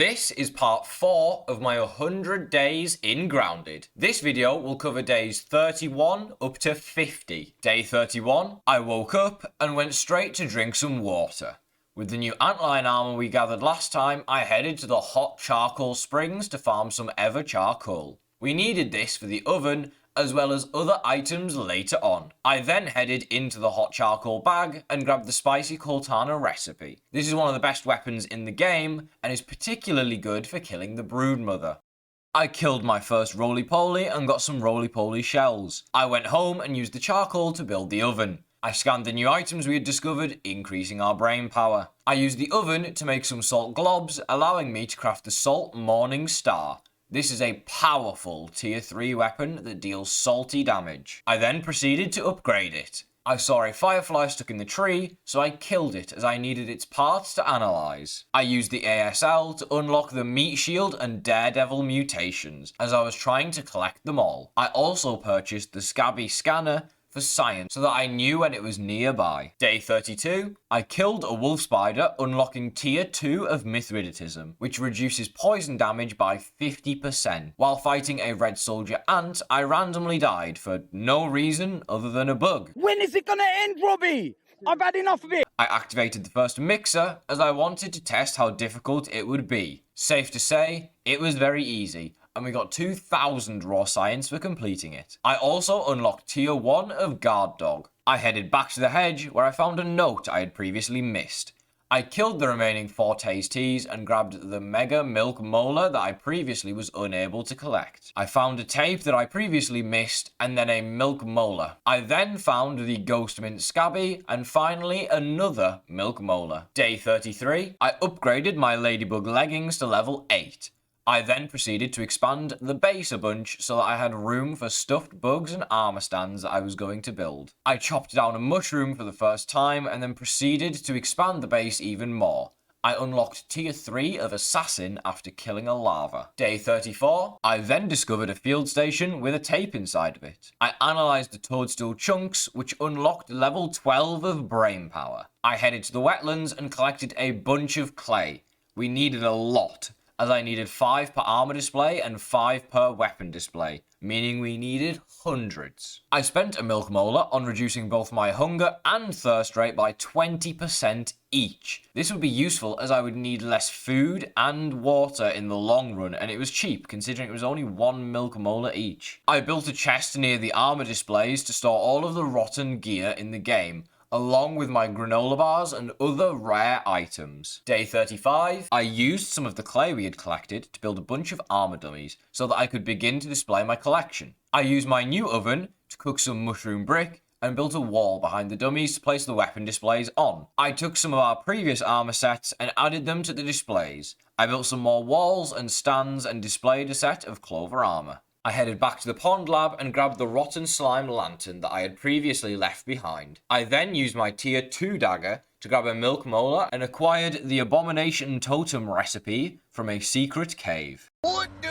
This is part 4 of my 100 days in Grounded. This video will cover days 31 up to 50. Day 31, I woke up and went straight to drink some water. With the new antlion armor we gathered last time, I headed to the hot charcoal springs to farm some ever charcoal. We needed this for the oven, as well as other items later on. I then headed into the hot charcoal bag and grabbed the spicy Cortana recipe. This is one of the best weapons in the game, and is particularly good for killing the broodmother. I killed my first roly-poly and got some roly-poly shells. I went home and used the charcoal to build the oven. I scanned the new items we had discovered, increasing our brain power. I used the oven to make some salt globs, allowing me to craft the Salt Morning Star. This is a powerful tier 3 weapon that deals salty damage. I then proceeded to upgrade it. I saw a firefly stuck in the tree, so I killed it as I needed its parts to analyze. I used the ASL to unlock the Meat Shield and Daredevil mutations, as I was trying to collect them all. I also purchased the Scabby Scanner for science, so that I knew when it was nearby. Day 32, I killed a wolf spider, unlocking tier 2 of Mithridatism, which reduces poison damage by 50%. While fighting a red soldier ant, I randomly died for no reason other than a bug. When is it gonna end, Robbie? I've had enough of it. I activated the first mixer as I wanted to test how difficult it would be. Safe to say, it was very easy, and we got 2,000 raw science for completing it. I also unlocked tier 1 of Guard Dog. I headed back to the hedge where I found a note I had previously missed. I killed the remaining 4 Tasties and grabbed the Mega Milk Molar that I previously was unable to collect. I found a tape that I previously missed and then a Milk Molar. I then found the Ghost Mint Scabby and finally another Milk Molar. Day 33, I upgraded my Ladybug leggings to level 8. I then proceeded to expand the base a bunch so that I had room for stuffed bugs and armor stands that I was going to build. I chopped down a mushroom for the first time and then proceeded to expand the base even more. I unlocked tier 3 of Assassin after killing a lava. Day 34, I then discovered a field station with a tape inside of it. I analysed the toadstool chunks, which unlocked level 12 of brain power. I headed to the wetlands and collected a bunch of clay. We needed a lot, as I needed 5 per armor display and 5 per weapon display, meaning we needed hundreds. I spent a milk molar on reducing both my hunger and thirst rate by 20% each. This would be useful as I would need less food and water in the long run, and it was cheap considering it was only 1 milk molar each. I built a chest near the armor displays to store all of the rotten gear in the game, along with my granola bars and other rare items. Day 35, I used some of the clay we had collected to build a bunch of armor dummies so that I could begin to display my collection. I used my new oven to cook some mushroom brick and built a wall behind the dummies to place the weapon displays on. I took some of our previous armor sets and added them to the displays. I built some more walls and stands and displayed a set of clover armor. I headed back to the pond lab and grabbed the rotten slime lantern that I had previously left behind. I then used my tier 2 dagger to grab a milk molar and acquired the abomination totem recipe from a secret cave. What the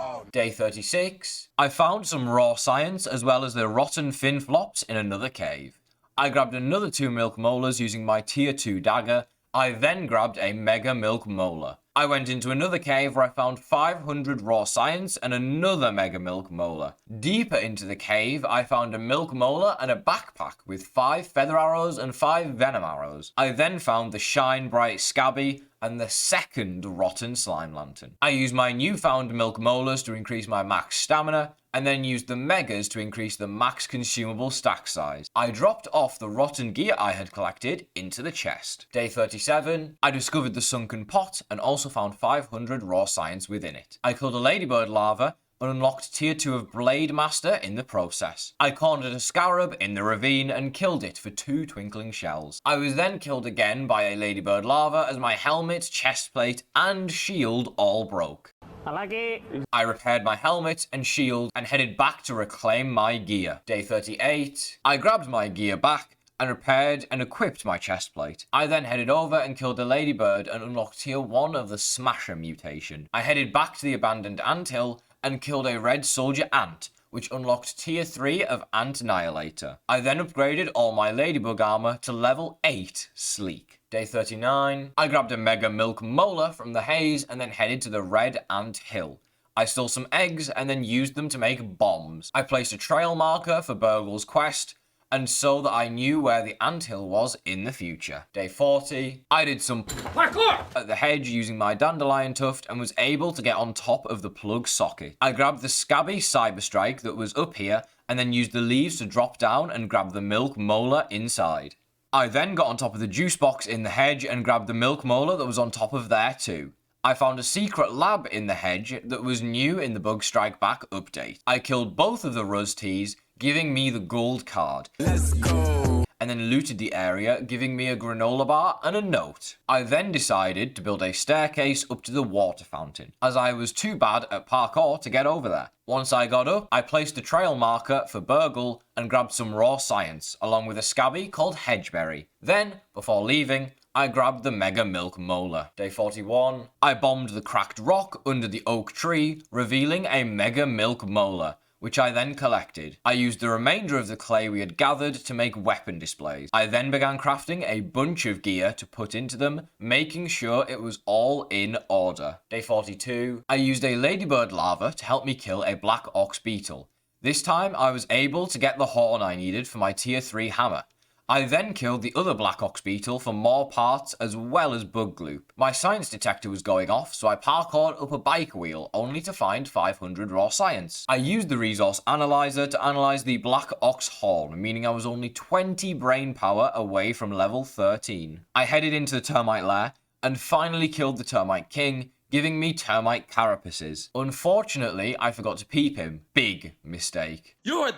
hell? Day 36, I found some raw science as well as the rotten fin flops in another cave. I grabbed another 2 milk molars using my tier 2 dagger. I then grabbed a mega milk molar. I went into another cave where I found 500 raw science and another mega milk molar. Deeper into the cave, I found a milk molar and a backpack with 5 feather arrows and 5 venom arrows. I then found the shine bright scabby and the second rotten slime lantern. I used my newfound milk molars to increase my max stamina, and then used the megas to increase the max consumable stack size. I dropped off the rotten gear I had collected into the chest. Day 37, I discovered the sunken pot and also found 500 raw science within it. I killed a ladybird larva and unlocked tier 2 of Blade Master in the process. I cornered a scarab in the ravine and killed it for 2 twinkling shells. I was then killed again by a ladybird larva as my helmet, chest plate and shield all broke. I like it. I repaired my helmet and shield and headed back to reclaim my gear. Day 38, I grabbed my gear back and repaired and equipped my chest plate. I then headed over and killed a ladybird and unlocked tier 1 of the Smasher mutation. I headed back to the abandoned anthill and killed a red soldier ant, which unlocked tier 3 of Ant Annihilator. I then upgraded all my ladybug armor to level 8 sleek. Day 39. I grabbed a Mega Milk Molar from the haze and then headed to the Red Ant Hill. I stole some eggs and then used them to make bombs. I placed a trail marker for Burgle's quest, and so that I knew where the anthill was in the future. Day 40. I did some parkour at the hedge using my dandelion tuft and was able to get on top of the plug socket. I grabbed the scabby cyber strike that was up here and then used the leaves to drop down and grab the milk molar inside. I then got on top of the juice box in the hedge and grabbed the milk molar that was on top of there too. I found a secret lab in the hedge that was new in the Bug Strike Back update. I killed both of the Ruzties, giving me the gold card. Let's go! And then looted the area, giving me a granola bar and a note. I then decided to build a staircase up to the water fountain, as I was too bad at parkour to get over there. Once I got up, I placed a trail marker for Burgle and grabbed some raw science, along with a scabby called Hedgeberry. Then, before leaving, I grabbed the Mega Milk Molar. Day 41. I bombed the cracked rock under the oak tree, revealing a Mega Milk Molar, which I then collected. I used the remainder of the clay we had gathered to make weapon displays. I then began crafting a bunch of gear to put into them, making sure it was all in order. Day 42. I used a ladybird larva to help me kill a black ox beetle. This time I was able to get the horn I needed for my tier 3 hammer. I then killed the other black ox beetle for more parts as well as bug gloop. My science detector was going off, so I parkoured up a bike wheel only to find 500 raw science. I used the resource analyzer to analyze the black ox horn, meaning I was only 20 brain power away from level 13. I headed into the termite lair and finally killed the termite king, giving me termite carapaces. Unfortunately, I forgot to peep him. Big mistake. You're a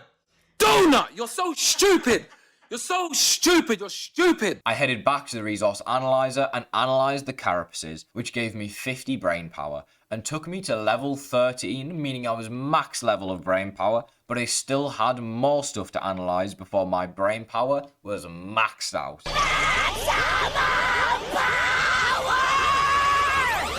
donut! You're so stupid! You're so stupid! You're stupid! I headed back to the resource analyzer and analyzed the carapaces, which gave me 50 brain power, and took me to level 13, meaning I was max level of brain power, but I still had more stuff to analyze before my brain power was maxed out.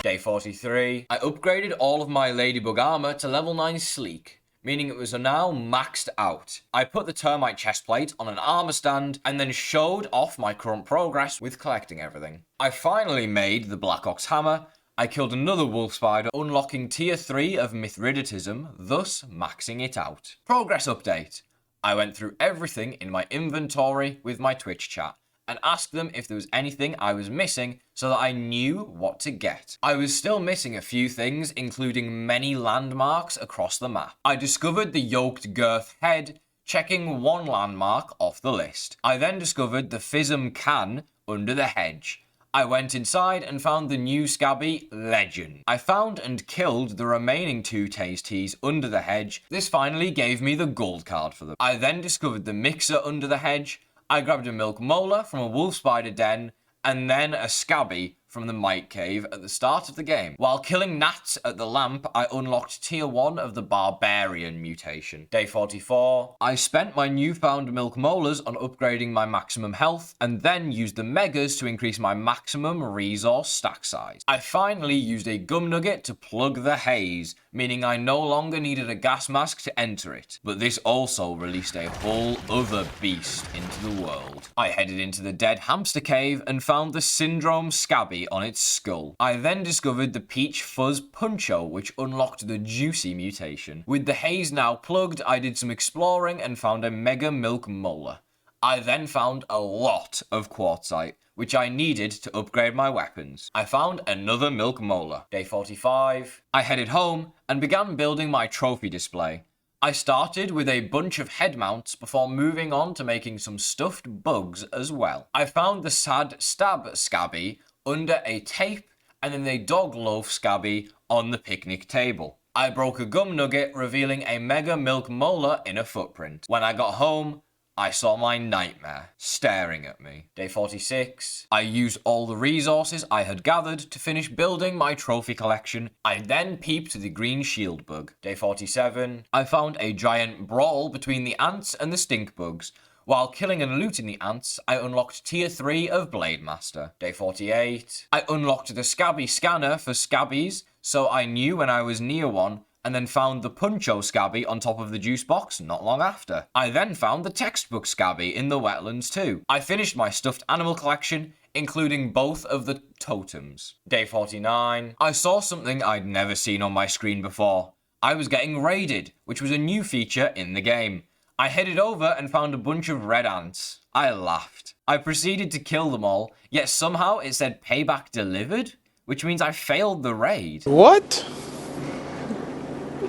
Day 43. I upgraded all of my ladybug armor to level 9 sleek, meaning it was now maxed out. I put the termite chestplate on an armor stand and then showed off my current progress with collecting everything. I finally made the Black Ox hammer. I killed another wolf spider, unlocking tier 3 of Mithridatism, thus maxing it out. Progress update. I went through everything in my inventory with my Twitch chat and asked them if there was anything I was missing so that I knew what to get. I was still missing a few things, including many landmarks across the map. I discovered the yoked girth head, checking one landmark off the list. I then discovered the Fism can under the hedge. I went inside and found the new scabby Legend. I found and killed the remaining 2 tasties under the hedge. This finally gave me the gold card for them. I then discovered the mixer under the hedge. I grabbed a milk molar from a wolf spider den, and then a scabby from the Mite Cave at the start of the game. While killing gnats at the lamp, I unlocked tier 1 of the Barbarian mutation. Day 44. I spent my newfound milk molars on upgrading my maximum health, and then used the megas to increase my maximum resource stack size. I finally used a gum nugget to plug the haze, meaning I no longer needed a gas mask to enter it. But this also released a whole other beast into the world. I headed into the dead hamster cave and found the Syndrome Scabby on its skull. I then discovered the Peach Fuzz Puncho, which unlocked the Juicy mutation. With the haze now plugged, I did some exploring and found a Mega Milk Molar. I then found a lot of quartzite, which I needed to upgrade my weapons. I found another milk molar. Day 45. I headed home and began building my trophy display. I started with a bunch of head mounts before moving on to making some stuffed bugs as well. I found the sad stab scabby under a tape and then the dog loaf scabby on the picnic table. I broke a gum nugget, revealing a mega milk molar in a footprint. When I got home, I saw my nightmare staring at me. Day 46. I used all the resources I had gathered to finish building my trophy collection. I then peeped the green shield bug. Day 47. I found a giant brawl between the ants and the stink bugs. While killing and looting the ants, I unlocked tier 3 of Blade Master. Day 48. I unlocked the Scabby scanner for scabbies, so I knew when I was near one, and then found the Puncho Scabby on top of the juice box not long after. I then found the textbook Scabby in the wetlands too. I finished my stuffed animal collection, including both of the totems. Day 49. I saw something I'd never seen on my screen before. I was getting raided, which was a new feature in the game. I headed over and found a bunch of red ants. I laughed. I proceeded to kill them all, yet somehow it said payback delivered, which means I failed the raid. What?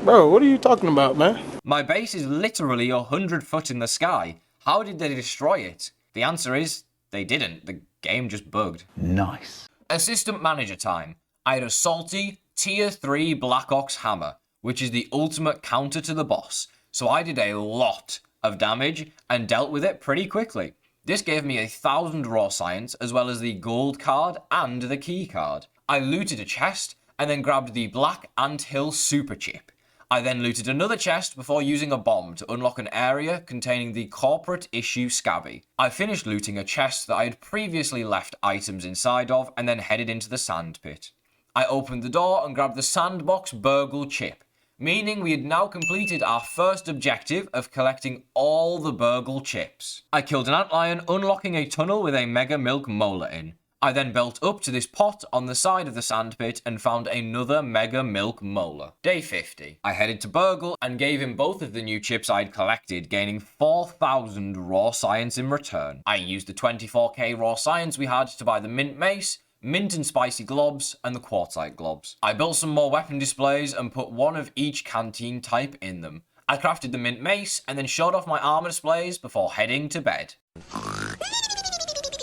Bro, what are you talking about, man? My base is literally 100 foot in the sky. How did they destroy it? The answer is, they didn't. The game just bugged. Nice. Assistant manager time. I had a salty tier 3 Black Ox hammer, which is the ultimate counter to the boss, so I did a lot of damage and dealt with it pretty quickly. This gave me 1,000 raw science, as well as the gold card and the key card. I looted a chest, and then grabbed the Black Anthill super chip. I then looted another chest before using a bomb to unlock an area containing the corporate issue Scabby. I finished looting a chest that I had previously left items inside of and then headed into the sand pit. I opened the door and grabbed the sandbox burgle chip, meaning we had now completed our first objective of collecting all the burgle chips. I killed an antlion, unlocking a tunnel with a mega milk molar in. I then built up to this pot on the side of the sandpit and found another mega milk molar. Day 50. I headed to Burgle and gave him both of the new chips I'd collected, gaining 4,000 raw science in return. I used the 24k raw science we had to buy the mint mace, mint and spicy globs, and the quartzite globs. I built some more weapon displays and put one of each canteen type in them. I crafted the mint mace and then showed off my armor displays before heading to bed.